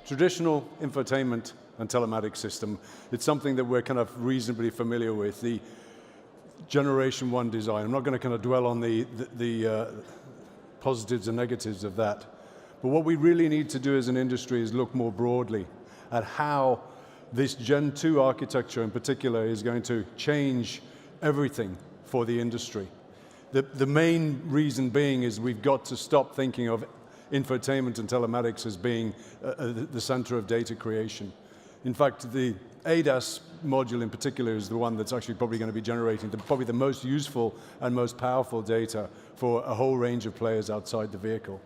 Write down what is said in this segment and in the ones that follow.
traditional infotainment and telematics system, it's something that we're kind of reasonably familiar with, the Generation 1 design. I'm not going to kind of dwell on the positives and negatives of that. But what we really need to do as an industry is look more broadly at how this Gen 2 architecture in particular is going to change everything for the industry. The main reason being is we've got to stop thinking of infotainment and telematics as being the center of data creation. In fact, the ADAS module in particular is the one that's actually probably going to be generating probably the most useful and most powerful data for a whole range of players outside the vehicle.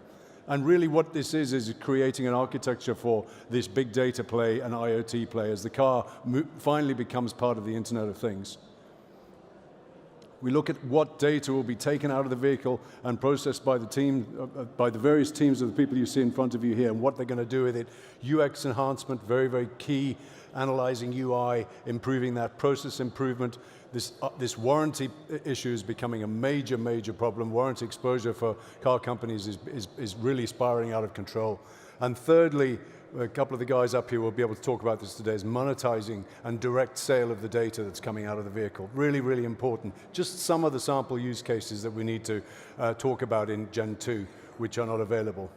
And really what this is creating an architecture for this big data play and IoT play as the car finally becomes part of the Internet of Things. We look at what data will be taken out of the vehicle and processed by the team, by the various teams of the people you see in front of you here, and what they're going to do with it. UX enhancement, very, very key. Analyzing UI, improving that, process improvement. This warranty issue is becoming a major, major problem. Warranty exposure for car companies is really spiraling out of control. And thirdly, a couple of the guys up here will be able to talk about this today, is monetizing and direct sale of the data that's coming out of the vehicle. Really, really important. Just some of the sample use cases that we need to talk about in Gen 2, which are not available.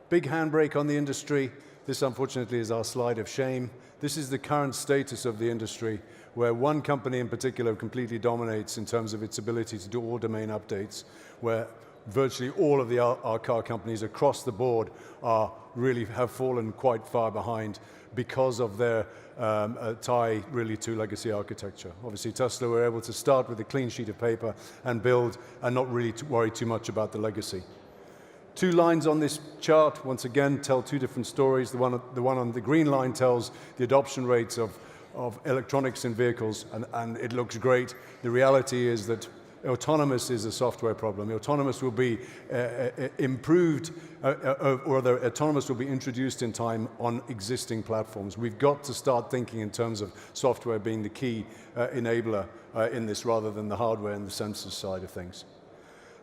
Big handbrake on the industry. This, unfortunately, is our slide of shame. This is the current status of the industry, where one company in particular completely dominates in terms of its ability to do all domain updates, where virtually all of our car companies across the board really have fallen quite far behind because of their tie really to legacy architecture. Obviously Tesla were able to start with a clean sheet of paper and build and not really worry too much about the legacy. Two lines on this chart, once again, tell two different stories. The one on the green line tells the adoption rates of electronics in vehicles, and it looks great. The reality is that autonomous is a software problem. Autonomous will be improved, or the autonomous will be introduced in time on existing platforms. We've got to start thinking in terms of software being the key enabler in this rather than the hardware and the sensors side of things.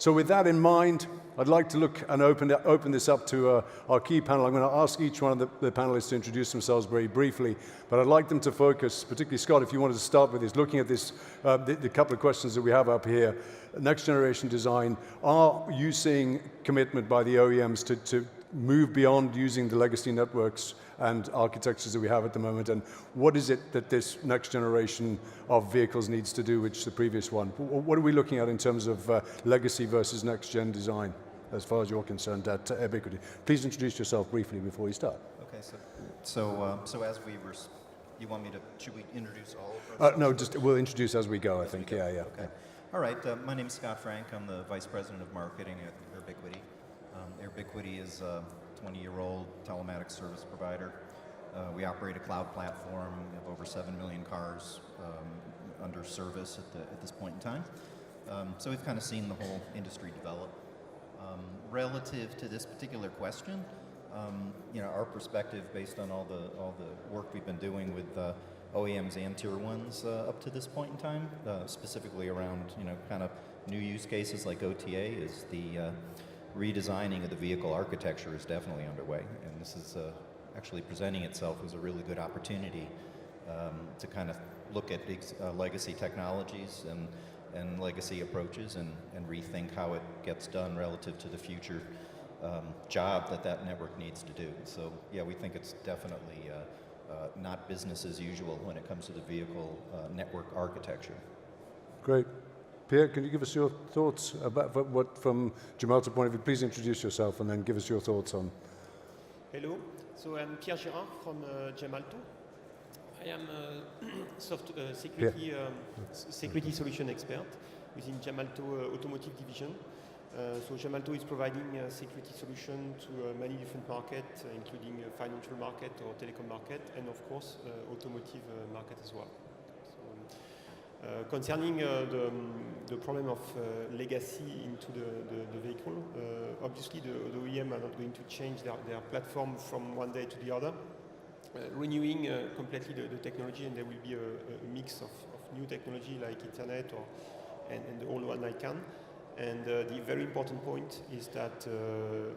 So with that in mind, I'd like to look and open this up to our key panel. I'm going to ask each one of the panelists to introduce themselves very briefly, but I'd like them to focus, particularly Scott, if you wanted to start with this, looking at this, the couple of questions that we have up here. Next generation design, are you seeing commitment by the OEMs to move beyond using the legacy networks and architectures that we have at the moment, and what is it that this next generation of vehicles needs to do, which the previous one? What are we looking at in terms of legacy versus next-gen design, as far as you're concerned at Ubiquiti? Please introduce yourself briefly before we start. Okay, so as we were, you want me to, should we introduce all of us? No, just we'll introduce as we go, I think, yeah. Okay. All right, my name is Scott Frank. I'm the Vice President of Marketing at Ubiquiti. Ubiquiti is a 20-year-old telematics service provider. We operate a cloud platform. We have over 7 million cars under service at this point in time. So we've kind of seen the whole industry develop. Relative to this particular question, our perspective based on all the work we've been doing with OEMs and Tier 1s up to this point in time, specifically around kind of new use cases like OTA, is the redesigning of the vehicle architecture is definitely underway, and this is actually presenting itself as a really good opportunity to kind of look at legacy technologies and legacy approaches and rethink how it gets done relative to the future job that network needs to do. So yeah, we think it's definitely not business as usual when it comes to the vehicle network architecture. Great. Pierre, can you give us your thoughts about what, from Gemalto's point of view, please introduce yourself and then give us your thoughts on. Hello, so I'm Pierre Girard from Gemalto. I am a security solution expert within Gemalto Automotive division. So Gemalto is providing a security solution to many different markets, including financial market or telecom market, and of course automotive market as well. Concerning the problem of legacy into the vehicle, obviously the OEM are not going to change their platform from one day to the other, renewing completely the technology, and there will be a mix of new technology like Internet and the old one ICANN. And the very important point is that,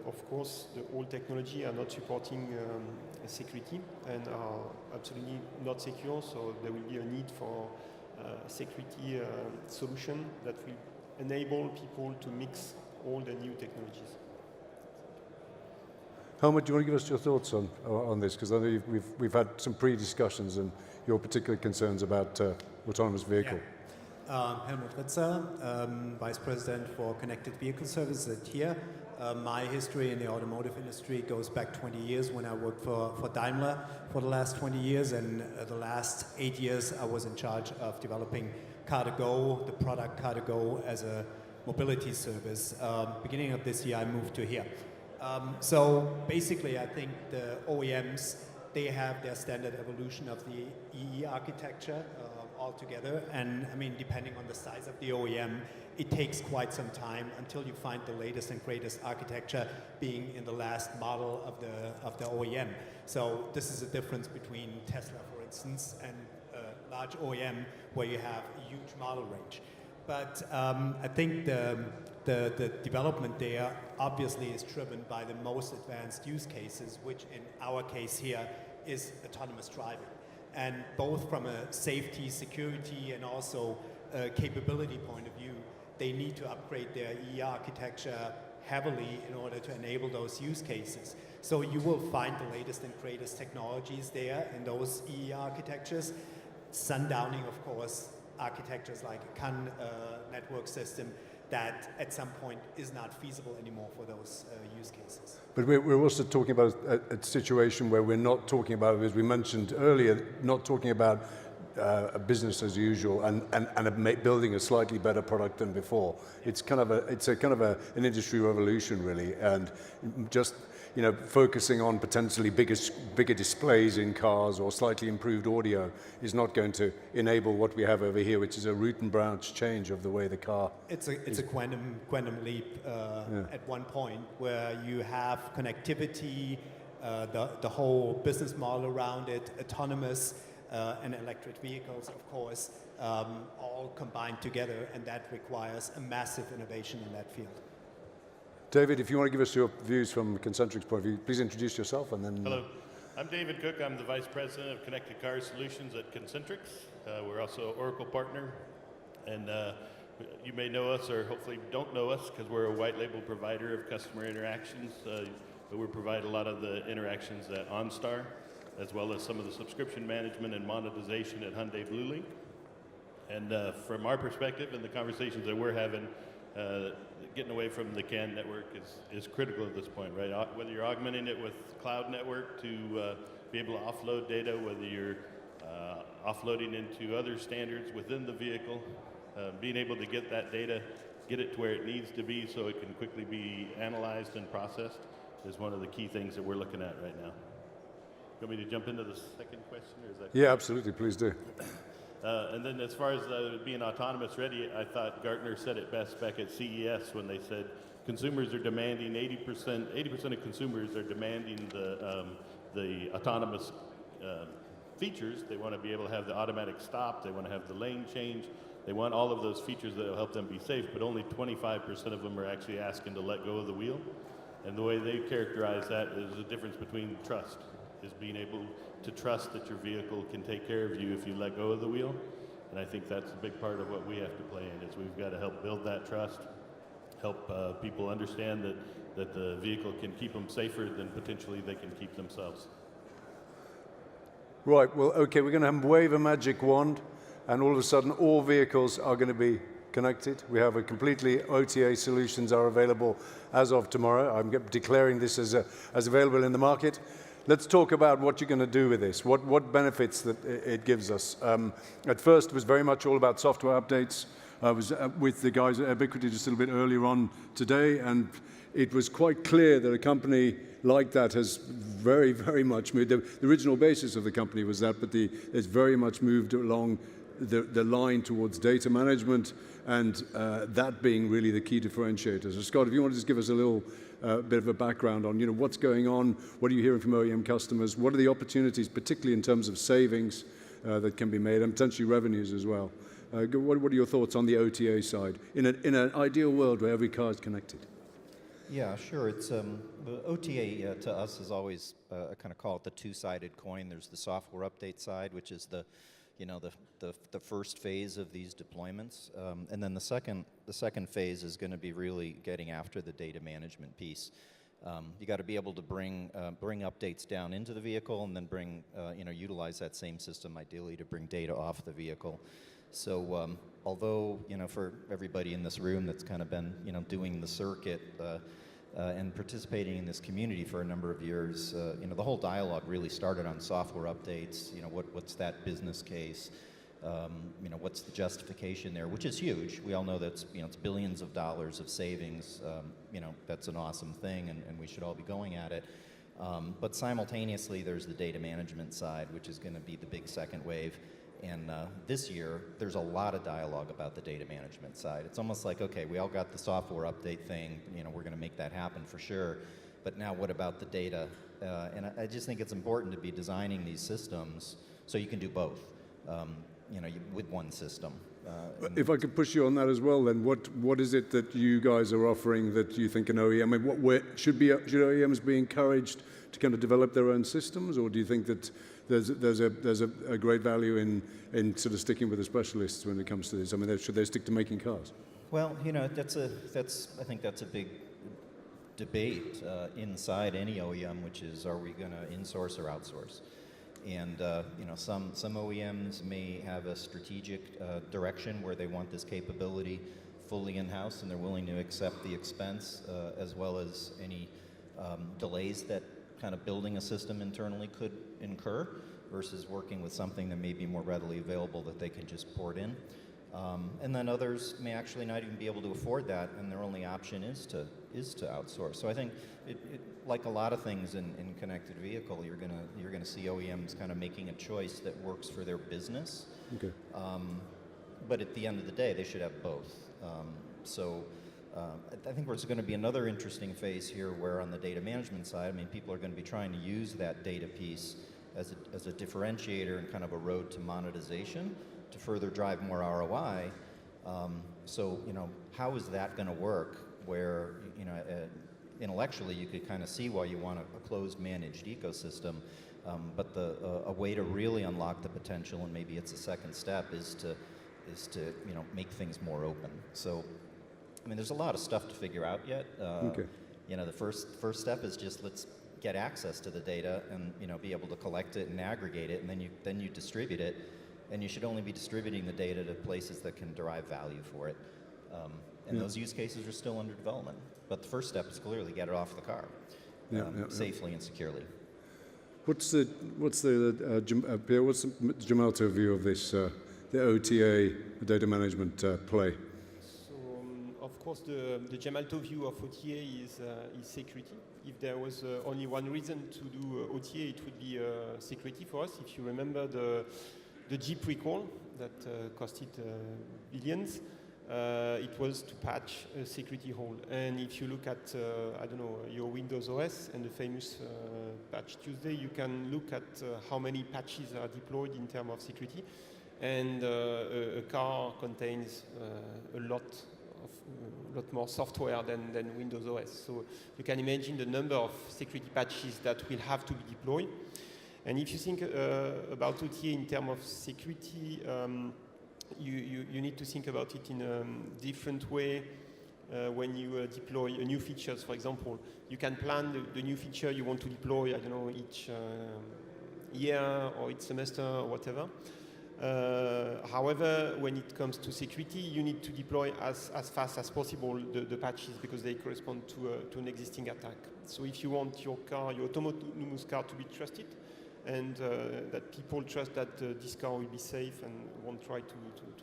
of course, the old technology are not supporting security and are absolutely not secure. So there will be a need for security solution that will enable people to mix all the new technologies. Helmut, do you want to give us your thoughts on this? Because I know we've had some pre-discussions and your particular concerns about autonomous vehicle. Yeah. Helmut Ritzer, Vice President for Connected Vehicle Services at TIA. My history in the automotive industry goes back 20 years when I worked for Daimler for the last 20 years, and the last 8 years I was in charge of developing Car2Go, the product Car2Go as a mobility service. Beginning of this year I moved to here. So basically I think the OEMs, they have their standard evolution of the EE architecture altogether, and I mean, depending on the size of the OEM, it takes quite some time until you find the latest and greatest architecture being in the last model of the OEM. So this is a difference between Tesla, for instance, and a large OEM where you have a huge model range. But I think the development there obviously is driven by the most advanced use cases, which in our case here is autonomous driving. And both from a safety, security, and also capability point of view, they need to upgrade their EE architecture heavily in order to enable those use cases. So you will find the latest and greatest technologies there in those EE architectures. Sundowning, of course, architectures like a CAN network system that at some point is not feasible anymore for those use cases. But we're also talking about a situation where we're not talking about, as we mentioned earlier, not talking about a business as usual and building a slightly better product than before. It's kind of an industry revolution really, and just focusing on potentially bigger displays in cars or slightly improved audio is not going to enable what we have over here, which is a root and branch change of the way the car. It's a quantum leap at one point where you have connectivity, the whole business model around it, autonomous and electric vehicles, of course, all combined together, and that requires a massive innovation in that field. David, if you want to give us your views from Concentric's point of view, please introduce yourself and then... Hello, I'm David Cook. I'm the Vice President of Connected Car Solutions at Concentrix. We're also an Oracle partner, and you may know us or hopefully don't know us because we're a white label provider of customer interactions, but we provide a lot of the interactions at OnStar, as well as some of the subscription management and monetization at Hyundai BlueLink. And from our perspective and the conversations that we're having, getting away from the CAN network is critical at this point, right? Whether you're augmenting it with cloud network to be able to offload data, whether you're offloading into other standards within the vehicle, being able to get that data, get it to where it needs to be so it can quickly be analyzed and processed is one of the key things that we're looking at right now. You want me to jump into the second question? Or is that Yeah, absolutely, please do. And then as far as being autonomous ready, I thought Gartner said it best back at CES when they said consumers are demanding 80% of consumers are demanding the autonomous features. They want to be able to have the automatic stop, they want to have the lane change, they want all of those features that will help them be safe, but only 25% of them are actually asking to let go of the wheel. And the way they characterize that is the difference between trust, is being able to trust that your vehicle can take care of you if you let go of the wheel. And I think that's a big part of what we have to play in, is we've got to help build that trust, help people understand that the vehicle can keep them safer than potentially they can keep themselves. Right, well, okay, we're going to wave a magic wand, and all of a sudden all vehicles are going to be connected. We have a completely OTA solutions are available as of tomorrow. I'm declaring this as available in the market. Let's talk about what you're going to do with this, what benefits that it gives us. At first, it was very much all about software updates. I was with the guys at Ubiquiti just a little bit earlier on today, and it was quite clear that a company like that has very, very much moved. The original basis of the company was that, but it's very much moved along the line towards data management, and that being really the key differentiator. So Scott, if you want to just give us a little bit of a background on what's going on, what are you hearing from OEM customers, what are the opportunities, particularly in terms of savings that can be made, and potentially revenues as well. What are your thoughts on the OTA side in an ideal world where every car is connected? Yeah, sure. It's the OTA to us is always I kind of call it the two-sided coin. There's the software update side, which is the first phase of these deployments, and then the second phase is going to be really getting after the data management piece. You got to be able to bring updates down into the vehicle, and then utilize that same system ideally to bring data off the vehicle. So although for everybody in this room that's kind of been doing the circuit and participating in this community for a number of years, the whole dialogue really started on software updates. What's that business case? What's the justification there, which is huge. We all know that's it's billions of dollars of savings. That's an awesome thing, and we should all be going at it. But simultaneously, there's the data management side, which is going to be the big second wave. And this year, there's a lot of dialogue about the data management side. It's almost like, okay, we all got the software update thing. We're going to make that happen for sure. But now, what about the data? And I just think it's important to be designing these systems so you can do both. With one system. If I could push you on that as well, then what is it that you guys are offering that you think an OEM? I mean, should OEMs be encouraged to kind of develop their own systems, or do you think that there's a great value in sort of sticking with the specialists when it comes to this? I mean, should they stick to making cars? Well, I think that's a big debate inside any OEM, which is, are we going to insource or outsource? And some OEMs may have a strategic direction where they want this capability fully in-house, and they're willing to accept the expense as well as any delays that kind of building a system internally could incur, versus working with something that may be more readily available that they can just port in. And then others may actually not even be able to afford that, and their only option is to outsource. So I think, like a lot of things in connected vehicle, you're gonna see OEMs kind of making a choice that works for their business. Okay. But at the end of the day, they should have both. I think there's going to be another interesting phase here, where on the data management side, I mean, people are going to be trying to use that data piece as a differentiator and kind of a road to monetization to further drive more ROI. How is that going to work? Where intellectually you could kind of see why you want a closed managed ecosystem, but a way to really unlock the potential, and maybe it's a second step, is to make things more open. So, I mean, there's a lot of stuff to figure out yet. Okay. The first step is just let's get access to the data and be able to collect it and aggregate it, and then you distribute it, and you should only be distributing the data to places that can derive value for it. Those use cases are still under development. But the first step is clearly get it off the car safely and securely. What's Gemalto view of this, the OTA, the data management play? So, of course, the Gemalto view of OTA is security. If there was only one reason to do OTA, it would be security for us. If you remember the Jeep recall that costed billions, it was to patch a security hole. And if you look at, your Windows OS and the famous Patch Tuesday, you can look at how many patches are deployed in terms of security. And a car contains a lot more software than Windows OS. So you can imagine the number of security patches that will have to be deployed. And if you think about OTA in terms of security, you need to think about it in a different way when you deploy new features. For example, you can plan the new feature you want to deploy, each year or each semester or whatever. However, when it comes to security, you need to deploy as fast as possible the patches, because they correspond to an existing attack. So if you want your autonomous car to be trusted, and that people trust that this car will be safe and won't try to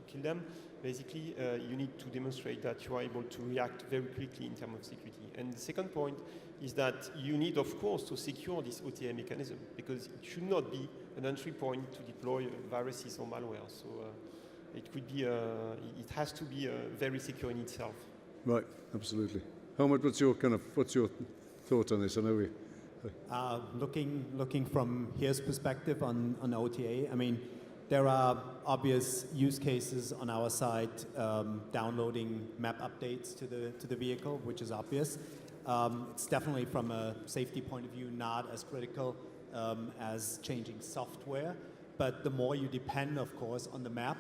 kill them, basically you need to demonstrate that you are able to react very quickly in terms of security. And the second point is that you need, of course, to secure this OTA mechanism, because it should not be an entry point to deploy viruses or malware. So it has to be very secure in itself. Right, absolutely. Helmut, what's your thought on this? I know we. Looking from his perspective on OTA, I mean, There are obvious use cases on our side, downloading map updates to the vehicle, which is obvious. It's definitely from a safety point of view not as critical as changing software, but the more you depend, of course, on the map,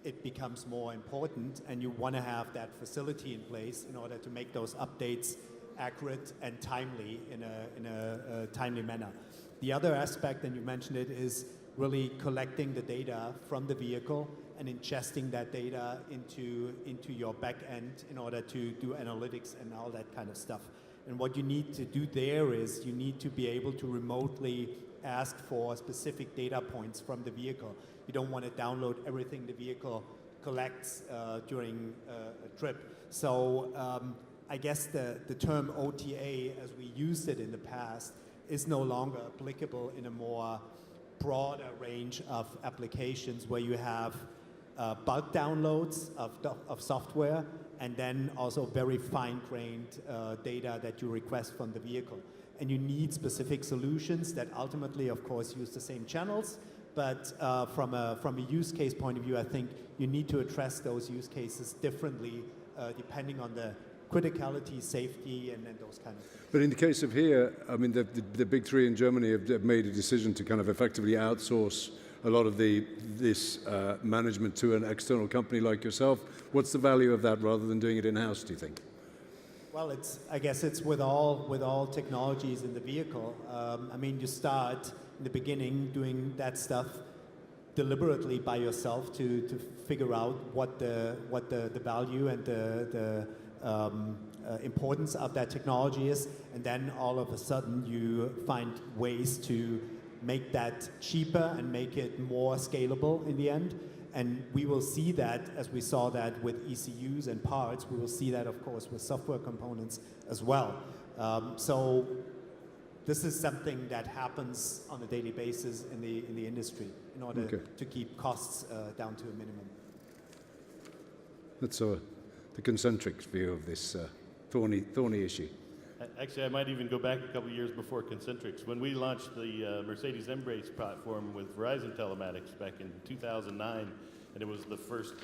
it becomes more important, and you want to have that facility in place in order to make those updates accurate and timely in a timely manner. The other aspect, and you mentioned it, is really collecting the data from the vehicle and ingesting that data into your back end in order to do analytics and all that kind of stuff. And what you need to do there is you need to be able to remotely ask for specific data points from the vehicle. You don't want to download everything the vehicle collects during a trip. So I guess the term OTA, as we used it in the past, is no longer applicable in a more broader range of applications where you have bulk downloads of software and then also very fine-grained data that you request from the vehicle. And you need specific solutions that ultimately, of course, use the same channels, but from a use case point of view, I think you need to address those use cases differently depending on the criticality, safety, and those kind of things. But in the case of here, I mean, the big three in Germany have made a decision to kind of effectively outsource a lot of this management to an external company like yourself. What's the value of that rather than doing it in-house, do you think? Well, I guess it's with all technologies in the vehicle. I mean, you start in the beginning doing that stuff deliberately by yourself to figure out what the value and the importance of that technology is, and then all of a sudden you find ways to make that cheaper and make it more scalable in the end. And we will see that, as we saw that with ECUs and parts, we will see that, of course, with software components as well. So this is something that happens on a daily basis in the industry in order to keep costs down to a minimum. That's the concentric view of this thorny issue. Actually, I might even go back a couple of years before Concentrix. When we launched the Mercedes Embrace platform with Verizon Telematics back in 2009, and it was the first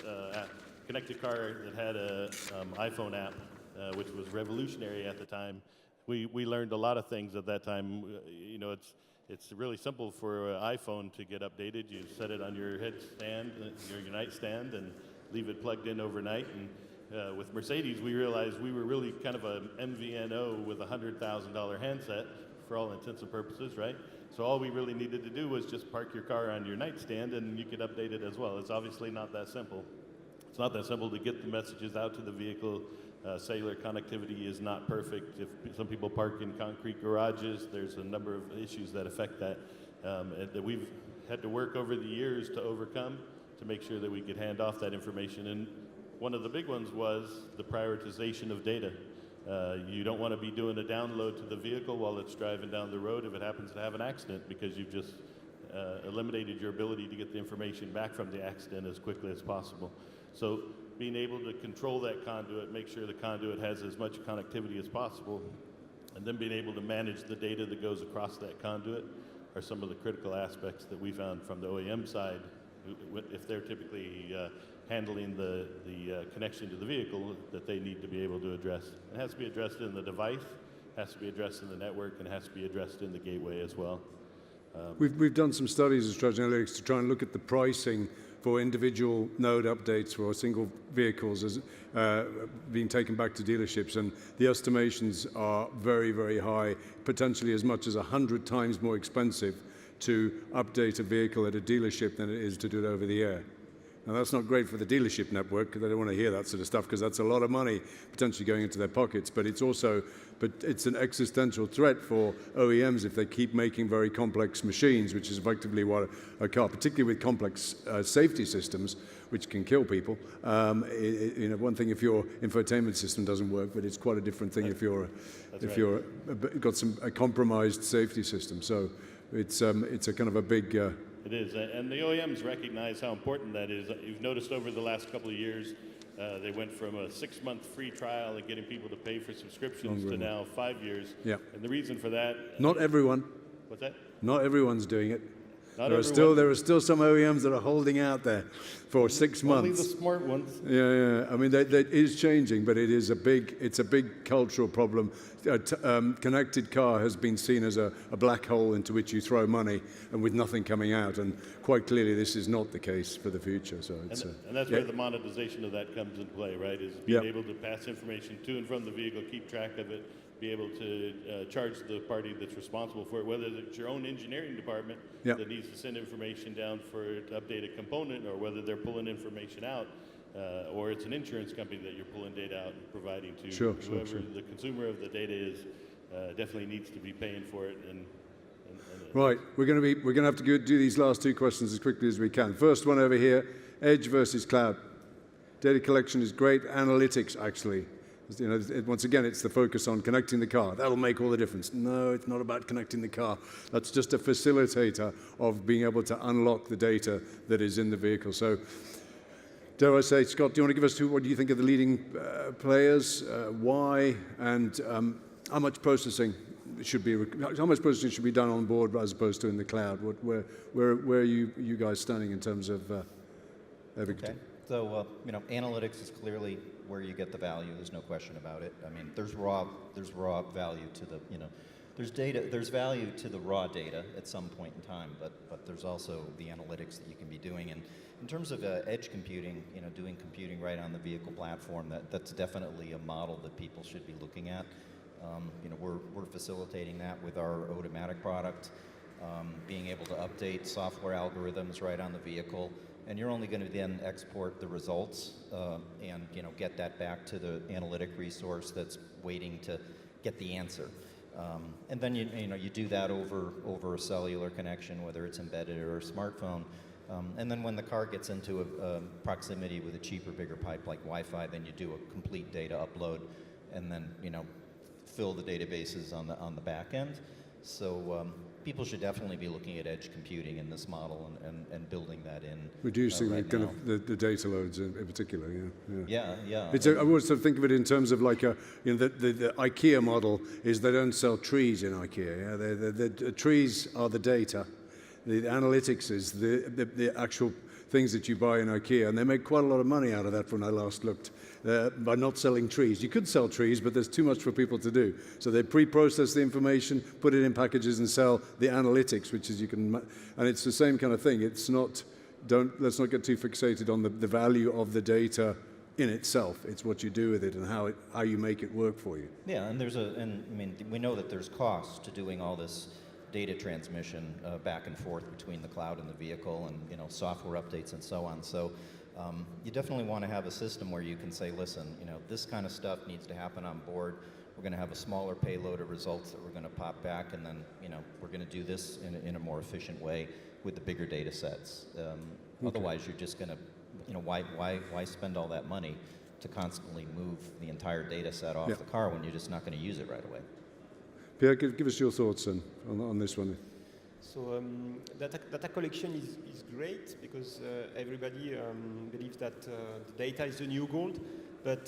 connected car that had an iPhone app, which was revolutionary at the time. We learned a lot of things at that time. You know, it's really simple for an iPhone to get updated. You set it on your headstand, your nightstand, and leave it plugged in overnight. And with Mercedes, we realized we were really kind of a MVNO with a $100,000 handset for all intents and purposes, right? So all we really needed to do was just park your car on your nightstand and you could update it as well. It's obviously not that simple. It's not that simple to get the messages out to the vehicle. Cellular connectivity is not perfect. If some people park in concrete garages, there's a number of issues that affect that that we've had to work over the years to overcome to make sure that we could hand off that information. And one of the big ones was the prioritization of data. You don't want to be doing a download to the vehicle while it's driving down the road if it happens to have an accident, because you've just eliminated your ability to get the information back from the accident as quickly as possible. So being able to control that conduit, make sure the conduit has as much connectivity as possible, and then being able to manage the data that goes across that conduit are some of the critical aspects that we found from the OEM side. If they're typically handling the connection to the vehicle, that they need to be able to address. It has to be addressed in the device, has to be addressed in the network, and has to be addressed in the gateway as well. We've done some studies as Strategy Analytics to try and look at the pricing for individual node updates for single vehicles as being taken back to dealerships, and the estimations are very, very high, potentially as much as 100 times more expensive to update a vehicle at a dealership than it is to do it over the air. Now that's not great for the dealership network, because they don't want to hear that sort of stuff, because that's a lot of money potentially going into their pockets, but it's an existential threat for OEMs if they keep making very complex machines, which is effectively what a car, particularly with complex safety systems, which can kill people. One thing if your infotainment system doesn't work, but it's quite a different thing if you're got a compromised safety system. So it's a kind of a big. It is, and the OEMs recognize how important that is. You've noticed over the last couple of years, they went from a 6-month free trial and getting people to pay for subscriptions to now 5 years. Yeah. And the reason for that... Not everyone. What's that? Not everyone's doing it. Not There are still some OEMs that are holding out there for 6 months. Only the smart ones. Yeah. I mean, that is changing, but it's a big cultural problem. Connected car has been seen as a black hole into which you throw money and with nothing coming out. And quite clearly, this is not the case for the future. So it's, And that's where the monetization of that comes into play, right? Is being able to pass information to and from the vehicle, keep track of it, be able to charge the party that's responsible for it, whether it's your own engineering department that needs to send information down to update a component, or whether they're pulling information out, or it's an insurance company that you're pulling data out and providing to whoever the consumer of the data is. Definitely needs to be paying for it. Right, we're going to have to do these last two questions as quickly as we can. First one over here: edge versus cloud. Data collection is great. Analytics, actually. You know, once again, it's the focus on connecting the car. That'll make all the difference. No, it's not about connecting the car. That's just a facilitator of being able to unlock the data that is in the vehicle. So, dare I say, Scott, do you want to give us what do you think of the leading players, why, and how much processing should be done on board as opposed to in the cloud? Where are you guys standing in terms of Okay. So, analytics is clearly where you get the value. There's no question about it. I mean, there's raw value to the, there's value to the raw data at some point in time, but there's also the analytics that you can be doing. And in terms of edge computing, doing computing right on the vehicle platform, that's definitely a model that people should be looking at. We're facilitating that with our Automatic product, being able to update software algorithms right on the vehicle. And you're only going to then export the results and get that back to the analytic resource that's waiting to get the answer. And then you do that over a cellular connection, whether it's embedded or a smartphone. And then when the car gets into a proximity with a cheaper, bigger pipe like Wi-Fi, then you do a complete data upload, and then fill the databases on the back end. So people should definitely be looking at edge computing in this model and building that in. Reducing the data loads in particular, Yeah. I always sort of think of it in terms of like the IKEA model is they don't sell trees in IKEA. Yeah? The trees are the data. The analytics is the actual things that you buy in IKEA, and they make quite a lot of money out of that when I last looked, by not selling trees. You could sell trees, but there's too much for people to do. So they pre-process the information, put it in packages, and sell the analytics, which is and it's the same kind of thing. It's not, let's not get too fixated on the value of the data in itself. It's what you do with it and how you make it work for you. Yeah, and we know that there's costs to doing all this data transmission back and forth between the cloud and the vehicle, and software updates and so on. So you definitely want to have a system where you can say, listen, this kind of stuff needs to happen on board. We're going to have a smaller payload of results that we're going to pop back, and then we're going to do this in a more efficient way with the bigger data sets. Otherwise, you're just going to, why spend all that money to constantly move the entire data set off the car when you're just not going to use it right away? Pierre, give us your thoughts on this one. So data collection is great because everybody believes that the data is the new gold, but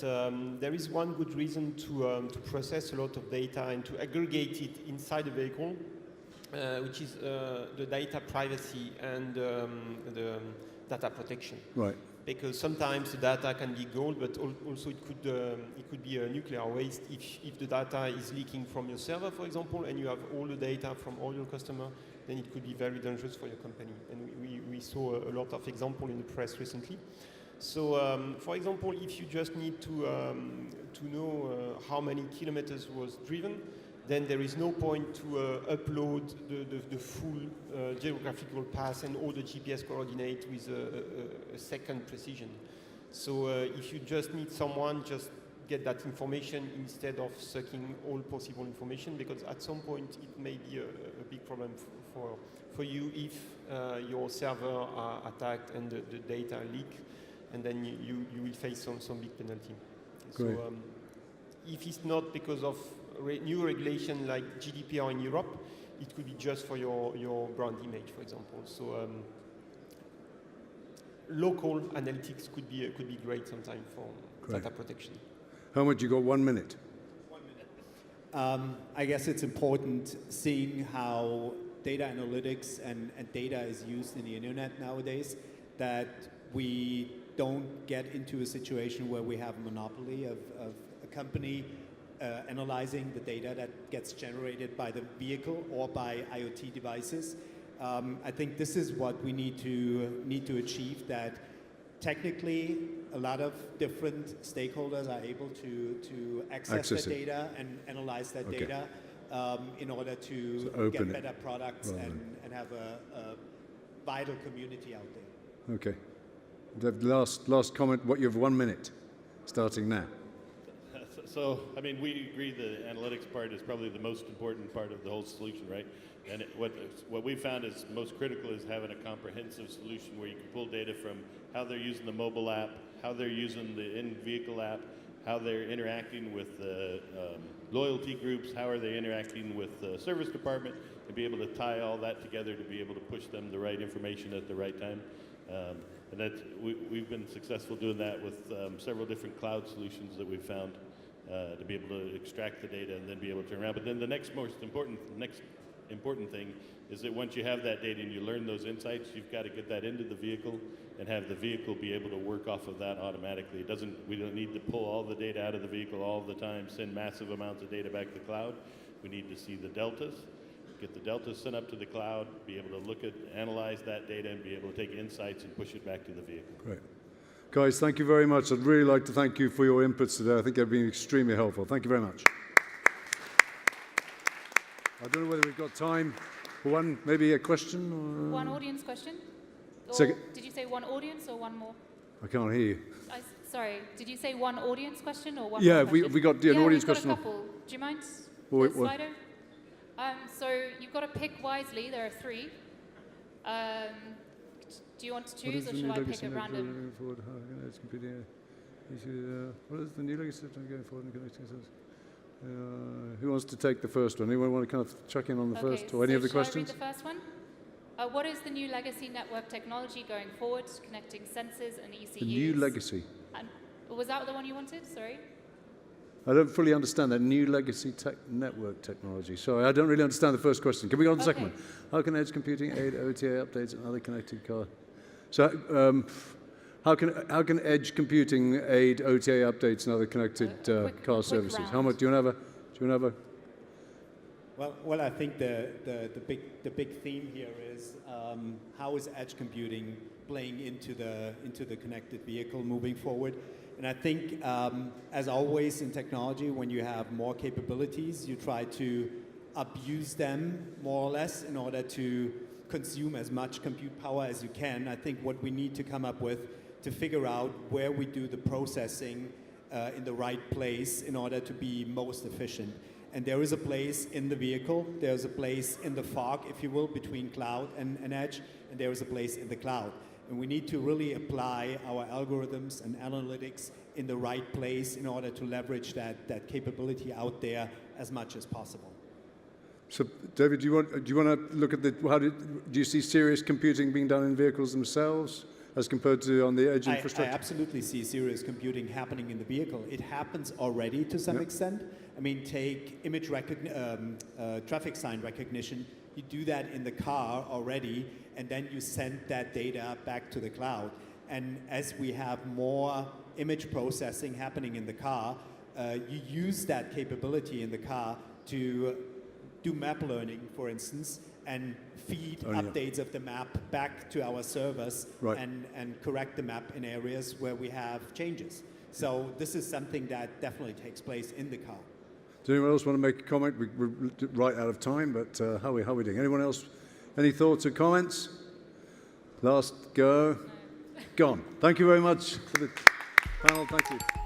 there is one good reason to process a lot of data and to aggregate it inside the vehicle, which is the data privacy and the data protection. Right. Because sometimes the data can be gold, but also it could be a nuclear waste if the data is leaking from your server, for example, and you have all the data from all your customers, then it could be very dangerous for your company. And we saw a lot of examples in the press recently. So, for example, if you just need to know how many kilometers was driven, then there is no point to upload the full geographical path and all the GPS coordinate with a second precision. So if you just need someone, just get that information instead of sucking all possible information, because at some point it may be a big problem for you if your server are attacked and the data leak, and then you will face some big penalty. Great. So if it's not because of new regulation like GDPR in Europe, it could be just for your brand image, for example. So local analytics could be great sometimes for data protection. How much? You got 1 minute? 1 minute. I guess it's important seeing how data analytics and data is used in the internet nowadays, that we don't get into a situation where we have a monopoly of a company analyzing the data that gets generated by the vehicle or by IoT devices. I think this is what we need to achieve, that technically a lot of different stakeholders are able to access that data and analyze that data in order to get better products and have a vital community out there. Okay. The last comment, what you have 1 minute, starting now. So, I mean, we agree the analytics part is probably the most important part of the whole solution, right? And what we found is most critical is having a comprehensive solution where you can pull data from how they're using the mobile app, how they're using the in-vehicle app, how they're interacting with the loyalty groups, how are they interacting with the service department, and be able to tie all that together to be able to push them the right information at the right time. And we've been successful doing that with several different cloud solutions that we've found to be able to extract the data and then be able to turn around. But then the next important thing is that once you have that data and you learn those insights, you've got to get that into the vehicle and have the vehicle be able to work off of that automatically. We don't need to pull all the data out of the vehicle all the time, send massive amounts of data back to the cloud. We need to see the deltas, get the deltas sent up to the cloud, be able to look at, analyze that data, and be able to take insights and push it back to the vehicle. Great. Guys, thank you very much. I'd really like to thank you for your inputs today. I think they've been extremely helpful. Thank you very much. I don't know whether we've got time for one, maybe a question? Or one audience question? Or did you say one audience or one more? I can't hear you. Sorry, did you say one audience question or one more question? we got an audience question. Yeah, we've got a couple. Do you mind, Slido? So you've got to pick wisely. There are 3. Do you want to choose, or should I pick at random? What is the new legacy system going forward? Who wants to take the first one? Anyone want to kind of check in on the first, or any of the questions? Shall I read the first one? What is the new legacy network technology going forward, connecting sensors and ECUs? The new legacy. And was that the one you wanted? Sorry. I don't fully understand that new legacy network technology. Sorry, I don't really understand the first question. Can we go on to the second one? How can edge computing aid OTA updates and other connected car? So, how can edge computing aid OTA updates and other connected car services? Round. How much do you want to have a? Well, I think the big theme here is how is edge computing playing into the connected vehicle moving forward. And I think, as always in technology, when you have more capabilities, you try to abuse them more or less in order to consume as much compute power as you can. I think what we need to come up with to figure out where we do the processing in the right place in order to be most efficient. And there is a place in the vehicle, there's a place in the fog, if you will, between cloud and edge, and there is a place in the cloud. And we need to really apply our algorithms and analytics in the right place in order to leverage that capability out there as much as possible. So, David, do you want to look at do you see serious computing being done in vehicles themselves as compared to on the edge infrastructure? I absolutely see serious computing happening in the vehicle. It happens already to some extent. I mean, take image traffic sign recognition. You do that in the car already, and then you send that data back to the cloud. And as we have more image processing happening in the car, you use that capability in the car to do map learning, for instance, and feed updates of the map back to our servers and correct the map in areas where we have changes. So this is something that definitely takes place in the car. Does anyone else want to make a comment? We're right out of time, but how are we doing? Anyone else? Any thoughts or comments? Last go. Gone. Thank you very much for the panel. Thank you.